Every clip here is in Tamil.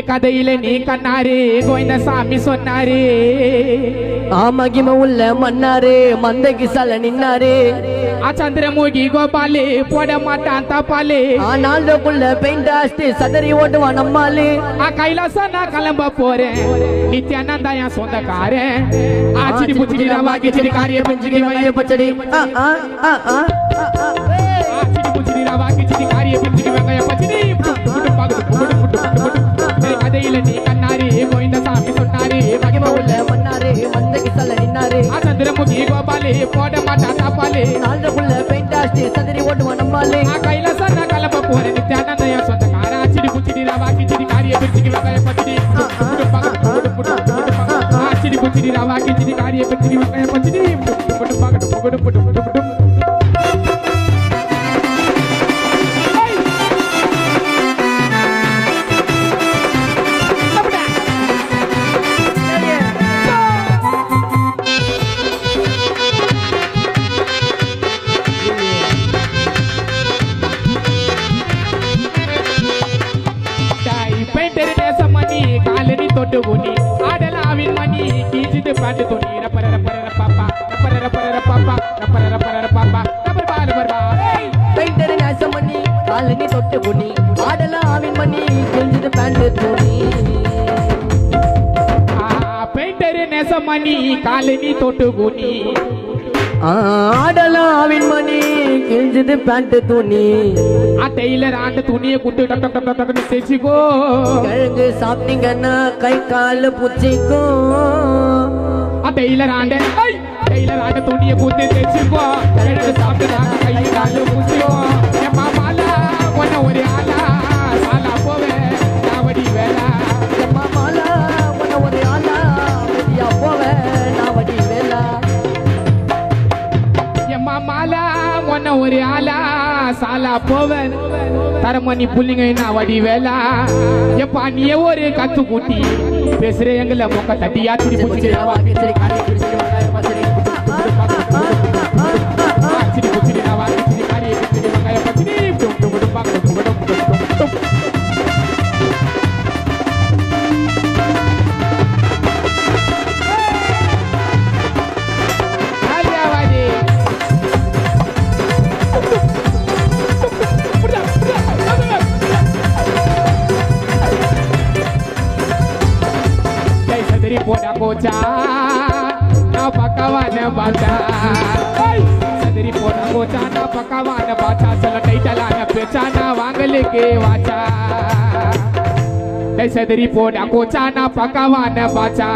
கதையில நீ கண்ணாரு கோவிந்த சாமி சொன்னாரு ஆமகிம உள்ள மன்னாரு மந்தகி சல நின்னாரு சந்திரமுகி கோபாலு போட மாட்டான் தப்பாலு ஆனாலுக்குள்ள பெயிண்ட் அடிச்சு சதறி ஓட்டுவான் நம்மாலு கைலாச நான் கிளம்ப போறேன் நித்யானந்தா என் சொந்தக்காரன் ஆச்சிடி புச்சிடி ரவா கிச்சிடி காரிய பஞ்சடி வய பச்சடி ஆச்சிடி புச்சிடி ரவா கிச்சிடி காரிய பஞ்சடி வய பச்சடி கதையில நீ கண்ணாரு கோவிந்த சாமி சொன்னாரு மகிம உள்ள மன்னாரு மந்தகி சல நின்னாரு சந்திரமுகி கோபாலு போட மாட்டான் தப்பாலு ஆனாலுக்குள்ள பெயிண்ட் அடிச்சு சதறி ஓட்டுவான் நம்மாலு கைலாச நான் கிளம்ப போறேன் நித்யானந்தா என் சொந்தக்காரன் ஆச்சிடி புச்சிடி ரவா கிச்சிடி காரிய பஞ்சடி வய பச்சடி ஆச்சிடி புச்சிடி ரவா கிச்சிடி காரிய பஞ்சடி வய பச்சடி தொட்டுகுனி ஆடலாவின் மணி கீச்சிட்டு பாட்டு துணி ரப்பர ரப்பர பாப்பா ரப்பர ரப்பர பாப்பா ரப்பர ரப்பர பாப்பா ரப்பர பாரு பர்பா பெயிண்டர் நேசமணி காலனி தொட்டுகுனி ஆடலாவின் மணி கீச்சிட்டு பாட்டு துணி பெயிண்டர் நேசமணி காலனி தொட்டுகுனி ஆடலாவின் மணி கிழிஞ்சது பேண்ட் துணி டெய்லர் ஆண்ட துணியை குட்டு டக் டக் டக் டக் தேய்ச்சிக்கோ கிழங்கு சாப்பிட்டீங்கன்னா கை கால் புச்சிக்கோ டெய்லர் ஆண்ட துணியை குத்து தேய்ச்சிக்கோ கிழங்கு சாப்பிட்டு கை கால் புச்சிக்கோ என் மாமாலா ஒன்ன ஒரு ஆளா சாலா போவேன் நாவடி வேலா என் மாமாலா ஒன்ன ஒரு ஆளா வெளியா போவேன் நாவடி வேலா மாலா ஒன்ன ஒரு ஆளா சாலா போவன் தரமணி புள்ளிங்க நான் வடி வேலா எப்பா நீ ஒரு கத்து கூட்டி பேசுற எங்கள மொக்க தட்டியா திரி புடிச்சு போடா கோச்சா நான் பக்கவான பாத்தா சதிரி போடா கோச்சா நான் பக்கவான பாத்தா சொல்ல டைட்டலான பேச்சா நான் வாங்கலுக்கு வாச்சா சதிரி போடா கோச்சா நான் பக்கவான பாச்சா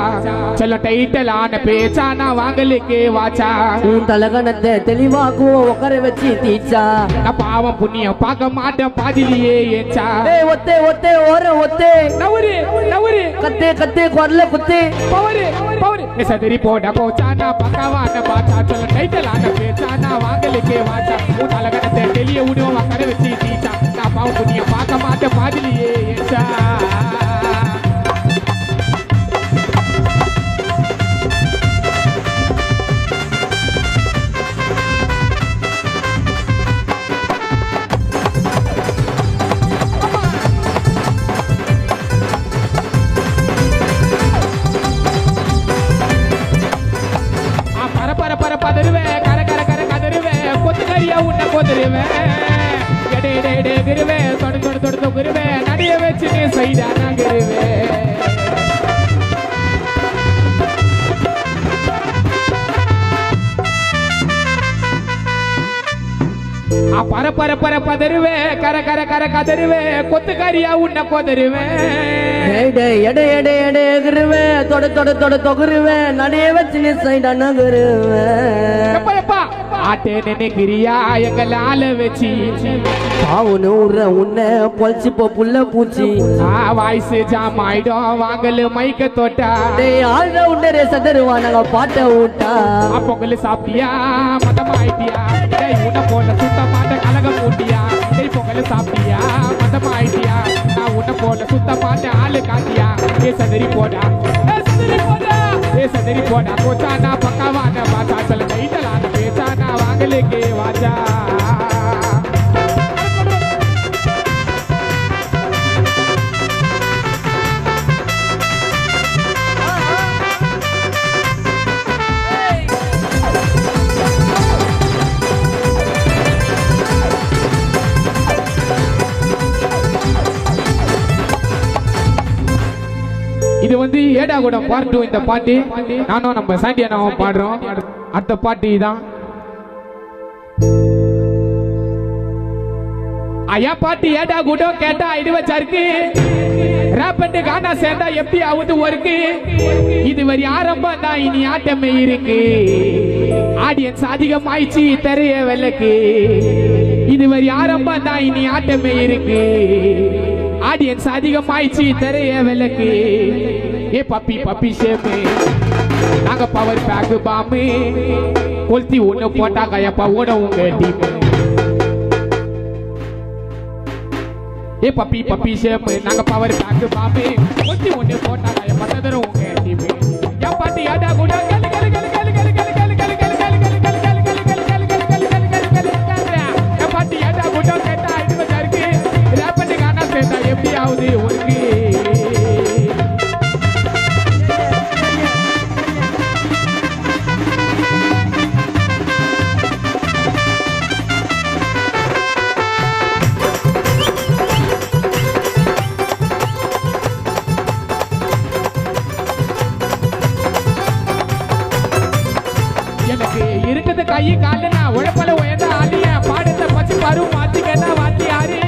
சொல்ல டைட்டலான பேச்சா நான் வாங்கலுக்கு வாச்சா உன் தலகணத்தை தெளிவாக்குவோம் உட்கார வச்சு தீச்சா நான் பாவம் புண்ணியம் பார்க்க மாட்டேன் பாதிலேயே ஏச்சா ஒத்தே ஒத்தே ஓர ஒத்தே நவுரு நவுரு கத்தே கத்தே குரல குத்தே பவரு பவரு சதிரி போடா கோச்சா நான் பக்கவான பாச்சா சொல்ல டைட்டலான பேச்சா நான் வாங்கலுக்கே வாச்சா உன் தலகணத்தை தெளிய விடுவோம் உட்கார வச்சு தீச்சா நான் பாவம் புண்ணியம் பார்க்க மாட்டேன் பாதிலேயே ஏச்சா பதறுவேன் கர கர கர கதறுவேன் கொத்துக்கறியா உன்னை கொதறுவேன் எடே எடே எடே கிருவேன் தொடு தொடு தொடு தொகுருவேன் நடைய வச்சு நீ சைடா நகருவேன் பர பர பர பதறுவேன் கர கர கர கதறுவேன் கொத்துக்கறியா உன்னை கொதறுவேன் எடே எடே எடே எடே கிருவேன் தொடு தொடு தொடு தொகுருவேன் நடைய வச்சு நீ சைடா நகருவேன் ஆட்டே நினைக்கிறியா எங்களால வச்சு பாவுன்னு உற உன்னை பொழிச்சு போ புள்ள பூச்சி வாய்ஸ் ஜாம் ஆயிடும் வாங்கல மைக்க தொட்டா ஆழ்ற உண்டரே சதருவா நாங்க பாட்ட விட்டா பொங்கல் சாப்பிட்டியா மதம் ஆயிட்டியா உன்னை போல சுத்த மாட்ட கலகம் ஊட்டியா பொங்கல் சாப்பிட்டியா மதம் ஆயிட்டியா நான் உன்னை போல சுத்த மாட்ட ஆளு காட்டியா சதறி போடா சதறி போடா கோச்சா நான் பக்காவான பாச்சா சொல்ல கைட்டலான பேச்சா நான் வாங்கலுக்கு வாச்சா இது வந்து ஏடா கூட பார்ட் 2. இந்த பாட்டு நானும் நம்ம சாண்டி அண்ணாவும் பாடுறோம். அடுத்த பாட்டு தான் ஐயா பாட்டு ஏடா கூட கேட்டா ஐடுவ சருக்கு ராப்பண்டு கானா சேர்ந்தா எப்படி ஆகுது ஒருக்கு. இது வரி ஆரம்பம் தான், இனி ஆட்டமே இருக்கு. ஆடியன்ஸ் அதிகமாயிடுச்சு தெரிய விளக்கு. இது வரி ஆரம்பம் தான், இனி ஆட்டமே இருக்கு. ஆடியன்ஸ் அதிகமாயிடுச்சு தெரிய விளக்கு. ஏ பப்பி பப்பி ஷேப்பு நாங்க பவர் பேக் பாம்பு கொளுத்தி ஒண்ணு போட்டாங்க எப்ப ஓட உங்க டீம். ஏ பப்பி பப்பி ஷேப்பு நாங்க பவர் பேக் பாம்பு கொளுத்தி ஒண்ணு போட்டாங்க எப்ப தரும் உங்க டீம். யா பாட்டி யாடா கூட கல கல கல கல கல கல கல கல கல கல கல கல கல யா பாட்டி யாடா கூட கேட்டா இது வச்சிருக்கு. ராப்பண்டு கானா சேர்ந்தா எப்படி ஆகுது ஒருக்கு. எனக்கு இருக்குது கை காலுனா உழப்பல உயர்ந்த ஆலிய பாடத்தை பச்சு பாரு மாத்திக்கன்னா வாத்தி யாரு.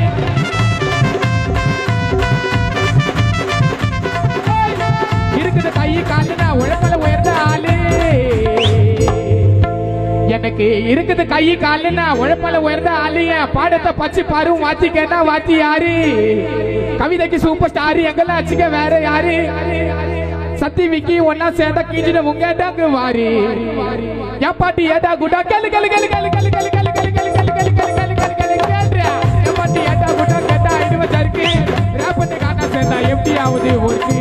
இருக்குது கை காலுனா உழப்பல உயர்ந்த ஆளு. எனக்கு இருக்குது கை காலுனா உழப்பல உயர்ந்த ஆலிய பாடத்தை பச்சு பாரு மாத்திக்கன்னா வாத்தி யாரு. கவிதைக்கு சூப்பர் ஸ்டார் எங்கெல்லாம் வச்சுக்க வேற யாரு. சத்தி விக்கி ஒன்னா சேர்ந்த கீஞ்சிட உங்கடாங்க வாரி. யா பாட்டி ஏடா குடா கலு கலு கலு கலு கலு கலு கலு கலு கலு கலு கலு கலு கலு கலு கேட்றா. யா பாட்டி ஏடா குடா கேட்டா ஐடுவ சருக்கு. ராப்பண்டு கானா சேர்ந்தா எப்படி ஆகுது ஒருக்கு.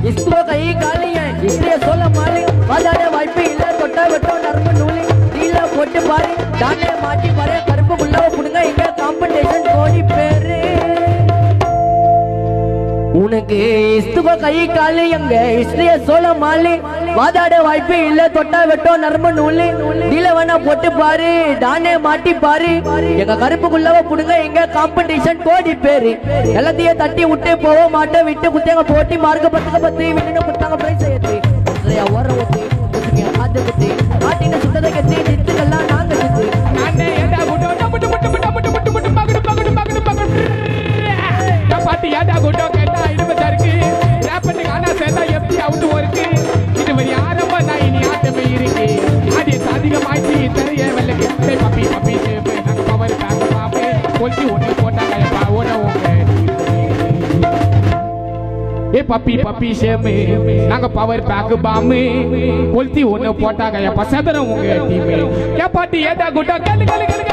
इसको कहीं गाली है इसलिए सोला माली वादाड़े वाइपी इल्ला तोट्टा वेट्टो नरम नूली नीला पोट्टु पारी डाने माटी पारे करुप्पु गुल्लाव पुडुंगा इंगा कांपिटिशन कोडी पेरु उनके इसको कहीं गाली यंगे इसलिए सोला माली वादाड़े वाइपी इल्ला तोट्टा वेट्टो नरम नूली नीला वना पोट्टु पारी डाने माटी पारी इंगा करुप्पु गुल्लाव पुडुंगा इंगा कांपिटिशन कोडी पेरु எல்லாத்தையே தட்டி விட்டு போக மாட்டே விட்டு குத்தேங்க போட்டி மார்க்க பத்துக்க பத்தி விட்டு குத்தாங்க பிரைஸ் ஏத்தி நிறைய ஓர ஊத்தி குத்துங்க ஆத்து குத்தி ஆட்டின சுத்ததை கத்தி நித்துக்கெல்லாம் நாங்க சுத்தி நானே ஏடா குடோ டபுட்டு புட்டு புட்டு புட்டு புட்டு புட்டு பகடு பகடு பகடு பகடு. யா பாட்டி ஏடா குடோ கேட்டா ஐடுவ சருக்கு. ராப்பண்டு கானா சேர்ந்தா எப்படி ஆகுது ஒருக்கு. இது வரி ஆரம்பம் தான், இனி ஆட்டமே இருக்கு. ஆடியன்ஸ் அதிகமாயிடுச்சு தெரிய விளக்கு. ஏ பப்பி பப்பி ஷேப்பு நாங்க பவர் பேக் பாம்பு கொளுத்தி ஒண்ணு போட்டாங்க எப்ப ஓட உங்க. ஏ பப்பி பப்பி ஷேமு நாங்க பவர் பேக் பாம்பு கொளுத்தி ஒண்ணு போட்டாங்க எப்ப சதறம் உங்க டீம். ஏ பாட்டி ஏடா குட்டா கலு கலு கலு